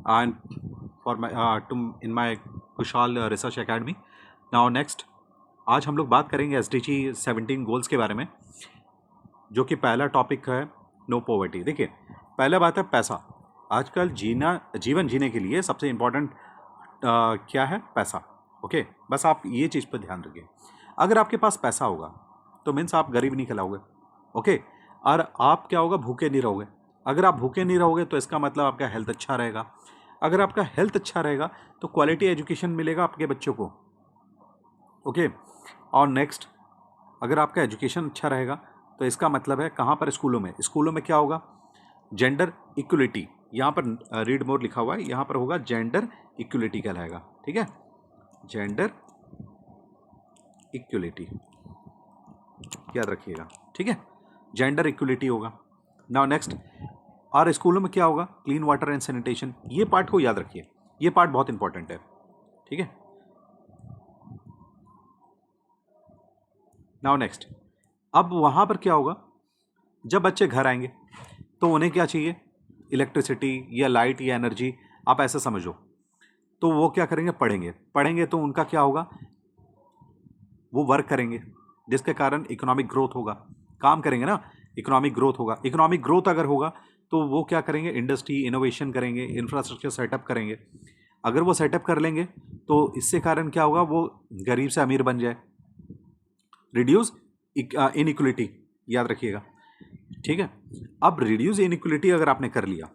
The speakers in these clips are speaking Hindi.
and for my in my Kushal Research Academy. Now next, आज हम लोग बात करेंगे SDG 17 गोल्स के बारे में, जो कि पहला टॉपिक है नो पॉवर्टी। देखिए, पहला बात है पैसा। आजकल जीवन जीने के लिए सबसे इम्पोर्टेंट क्या है? पैसा। ओके, बस आप ये चीज़ पर ध्यान रखिए। अगर आपके पास पैसा होगा तो मीन्स आप गरीब नहीं खिलाओगे। ओके, और आप क्या होगा? भूखे नहीं रहोगे। अगर आप भूखे नहीं रहोगे तो इसका मतलब आपका हेल्थ अच्छा रहेगा। अगर आपका हेल्थ अच्छा रहेगा तो क्वालिटी एजुकेशन मिलेगा आपके बच्चों को। ओके, और नेक्स्ट, अगर आपका एजुकेशन अच्छा रहेगा तो इसका मतलब है कहाँ पर? स्कूलों में क्या होगा? Gender equality. यहाँ पर रीड मोर लिखा हुआ है, यहाँ पर होगा जेंडर इक्वलिटी कहलाएगा। ठीक है, जेंडर इक्वलिटी याद रखिएगा। ठीक है, जेंडर इक्वलिटी होगा। नाउ नेक्स्ट, और स्कूलों में क्या होगा? Clean water and sanitation. ये पार्ट को याद रखिए, ये पार्ट बहुत इंपॉर्टेंट है। ठीक है, नाउ नेक्स्ट, अब वहाँ पर क्या होगा? जब बच्चे घर आएंगे तो उन्हें क्या चाहिए? इलेक्ट्रिसिटी या लाइट या एनर्जी, आप ऐसा समझो। तो वो क्या करेंगे? पढ़ेंगे तो उनका क्या होगा? वो वर्क करेंगे, जिसके कारण इकोनॉमिक ग्रोथ होगा। काम करेंगे ना, इकोनॉमिक ग्रोथ होगा। इकोनॉमिक ग्रोथ अगर होगा तो वो क्या करेंगे? इंडस्ट्री, इनोवेशन करेंगे, इंफ्रास्ट्रक्चर सेटअप करेंगे। अगर वो सेटअप कर लेंगे तो इससे कारण क्या होगा? वो गरीब से अमीर बन जाए। रिड्यूस इनइक्वलिटी, याद रखिएगा। ठीक है, अब रिड्यूस इनइक्वलिटी अगर आपने कर लिया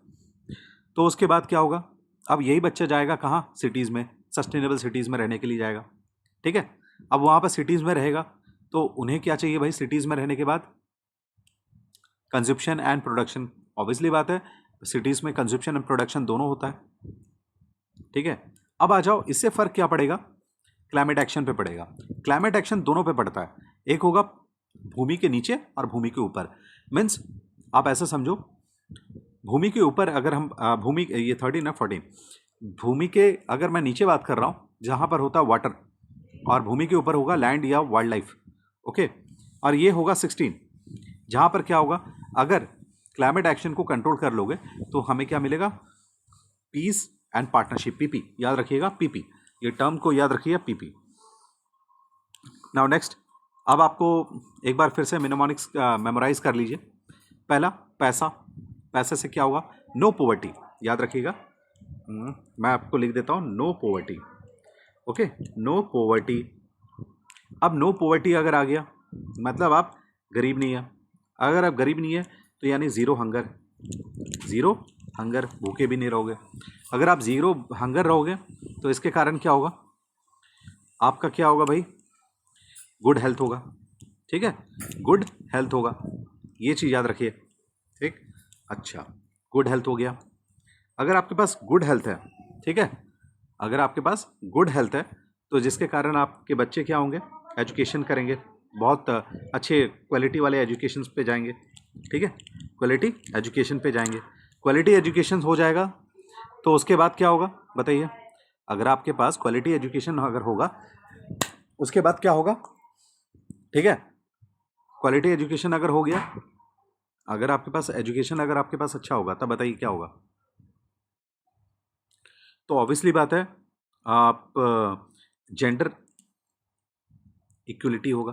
तो उसके बाद क्या होगा? अब यही बच्चा जाएगा कहाँ? सिटीज़ में, सस्टेनेबल सिटीज़ में रहने के लिए जाएगा। ठीक है, अब वहाँ पर सिटीज़ में रहेगा तो उन्हें क्या चाहिए भाई? सिटीज़ में रहने के बाद कंजप्शन एंड प्रोडक्शन। ऑब्वियसली बात है, सिटीज़ में कंजप्शन एंड प्रोडक्शन दोनों होता है। ठीक है, अब आ जाओ, इससे फ़र्क क्या पड़ेगा? क्लाइमेट एक्शन पे पड़ेगा। क्लाइमेट एक्शन दोनों पे पड़ता है, एक होगा भूमि के नीचे और भूमि के ऊपर। मीन्स आप ऐसा समझो, भूमि के ऊपर अगर हम भूमि, ये 13 है 14, भूमि के अगर मैं नीचे बात कर रहा हूँ जहाँ पर होता है वाटर, और भूमि के ऊपर होगा लैंड या वाइल्ड लाइफ। ओके, और ये होगा 16, जहाँ पर क्या होगा? अगर क्लाइमेट एक्शन को कंट्रोल कर लोगे तो हमें क्या मिलेगा? Peace and partnership, PP. याद रखिएगा, पीपी, ये टर्म को याद रखिएगा, पीपी। नाउ नेक्स्ट, अब आपको एक बार फिर से मिनोमॉनिक्स मेमोराइज कर लीजिए। पहला, पैसा। पैसे से क्या होगा? नो पॉवर्टी, याद रखिएगा। मैं आपको लिख देता हूँ, no poverty. Okay, no poverty. अब नो पॉवर्टी अगर आ गया मतलब आप गरीब नहीं है। अगर आप गरीब नहीं है तो यानी ज़ीरो हंगर, ज़ीरो हंगर, भूखे भी नहीं रहोगे। अगर आप ज़ीरो हंगर रहोगे तो इसके कारण क्या होगा? आपका क्या होगा भाई? गुड हेल्थ होगा। ठीक है, गुड हेल्थ होगा, ये चीज़ याद रखिए। ठीक, अच्छा, गुड हेल्थ हो गया। अगर आपके पास गुड हेल्थ है, ठीक है, अगर आपके पास गुड हेल्थ है तो जिसके कारण आपके बच्चे क्या होंगे? एजुकेशन करेंगे, बहुत अच्छे क्वालिटी वाले एजुकेशन पे जाएंगे। ठीक है, क्वालिटी एजुकेशन पे जाएंगे। क्वालिटी एजुकेशन हो जाएगा तो उसके बाद क्या होगा बताइए? अगर आपके पास क्वालिटी एजुकेशन अगर होगा, उसके बाद क्या होगा? ठीक है, क्वालिटी एजुकेशन अगर हो गया, अगर आपके पास एजुकेशन अगर आपके पास अच्छा होगा, तब बताइए क्या होगा? तो ऑब्वियसली बात है, आप जेंडर इक्वलिटी होगा,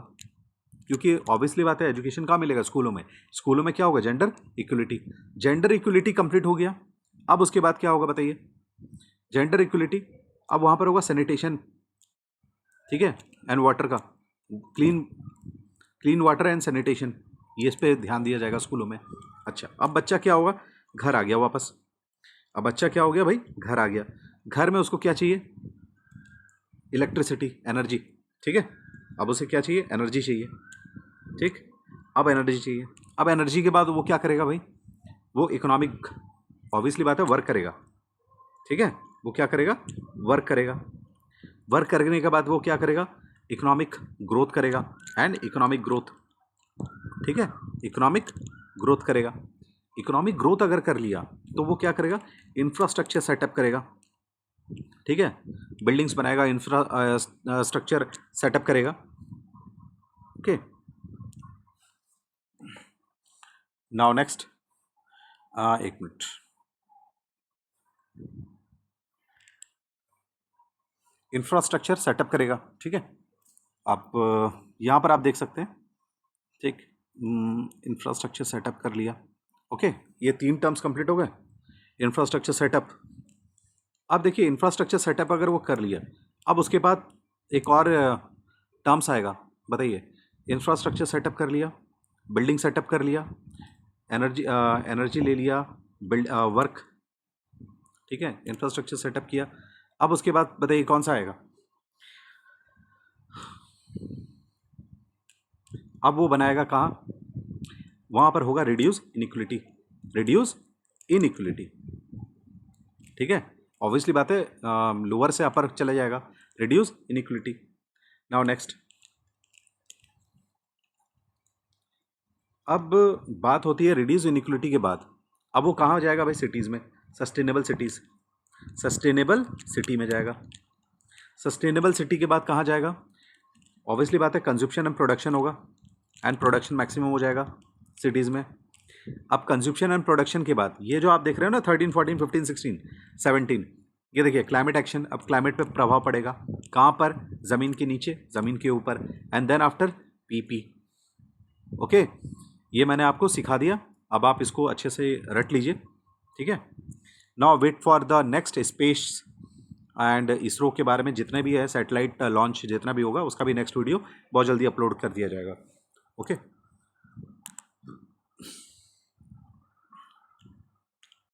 क्योंकि ऑब्वियसली बात है एजुकेशन कहाँ मिलेगा? स्कूलों में। स्कूलों में क्या होगा? Gender equality. Gender equality complete हो गया, अब उसके बाद क्या होगा बताइए? जेंडर इक्वलिटी, अब वहाँ पर होगा सैनिटेशन। ठीक है, एंड वाटर का, clean clean water and sanitation, ये इस पर ध्यान दिया जाएगा स्कूलों में। अच्छा, अब बच्चा क्या होगा? घर आ गया वापस। अब बच्चा क्या हो गया भाई? घर आ गया। घर में उसको क्या चाहिए? Electricity, energy. ठीक है, अब उसे क्या चाहिए? एनर्जी चाहिए। ठीक, अब एनर्जी चाहिए। अब एनर्जी के बाद वो क्या करेगा भाई? वो इकोनॉमिक, ऑब्वियसली बात है, वर्क करेगा। ठीक है, वो क्या करेगा? वर्क करेगा। वर्क करने के बाद वो क्या करेगा? इकोनॉमिक ग्रोथ करेगा, एंड इकोनॉमिक ग्रोथ, ठीक है, इकोनॉमिक ग्रोथ करेगा। इकोनॉमिक ग्रोथ अगर कर लिया तो वो क्या करेगा? इंफ्रास्ट्रक्चर सेटअप करेगा। ठीक है, बिल्डिंग्स बनाएगा, इंफ्रास्ट्रक्चर सेटअप करेगा। ओके, नाउ नेक्स्ट, एक मिनट, इंफ्रास्ट्रक्चर सेटअप करेगा, ठीक है। आप यहाँ पर आप देख सकते हैं, ठीक, इंफ्रास्ट्रक्चर सेटअप कर लिया, ओके। ये 3 टर्म्स कंप्लीट हो गए, इंफ्रास्ट्रक्चर सेटअप। अब देखिए इंफ्रास्ट्रक्चर सेटअप अगर वो कर लिया, अब उसके बाद एक और टर्म्स आएगा, बताइए। इंफ्रास्ट्रक्चर सेटअप कर लिया, बिल्डिंग सेटअप कर लिया, एनर्जी ले लिया, बिल्ड वर्क, ठीक है, इंफ्रास्ट्रक्चर सेटअप किया। अब उसके बाद बताइए कौन सा आएगा। अब वो बनाएगा कहाँ, वहाँ पर होगा रिड्यूस इनइक्वलिटी, रिड्यूस इनइक्वलिटी, ठीक है। ऑब्वियसली बात है, लोअर से अपर चला जाएगा, रिड्यूस इनइक्वलिटी। नाउ नेक्स्ट, अब बात होती है रिड्यूस इनइक्वलिटी के बाद, अब वो कहाँ जाएगा भाई, सिटीज़ में, सस्टेनेबल सिटीज़, सस्टेनेबल सिटी में जाएगा। सस्टेनेबल सिटी के बाद कहाँ जाएगा, ऑब्वियसली बात है कंजप्शन एंड प्रोडक्शन होगा, एंड प्रोडक्शन मैक्सिमम हो जाएगा सिटीज़ में। अब कंजप्शन एंड प्रोडक्शन के बाद ये जो आप देख रहे हो ना 13, 14, 15, 16, 17, ये देखिए क्लाइमेट एक्शन। अब क्लाइमेट पे प्रभाव पड़ेगा कहाँ पर, ज़मीन के नीचे, ज़मीन के ऊपर, and then after PP, okay. ये मैंने आपको सिखा दिया, अब आप इसको अच्छे से रट लीजिए, ठीक है। Now wait for the next space and ISRO के बारे में जितने भी है, सैटेलाइट लॉन्च जितना भी होगा उसका भी नेक्स्ट वीडियो बहुत जल्दी अपलोड कर दिया जाएगा, ओके।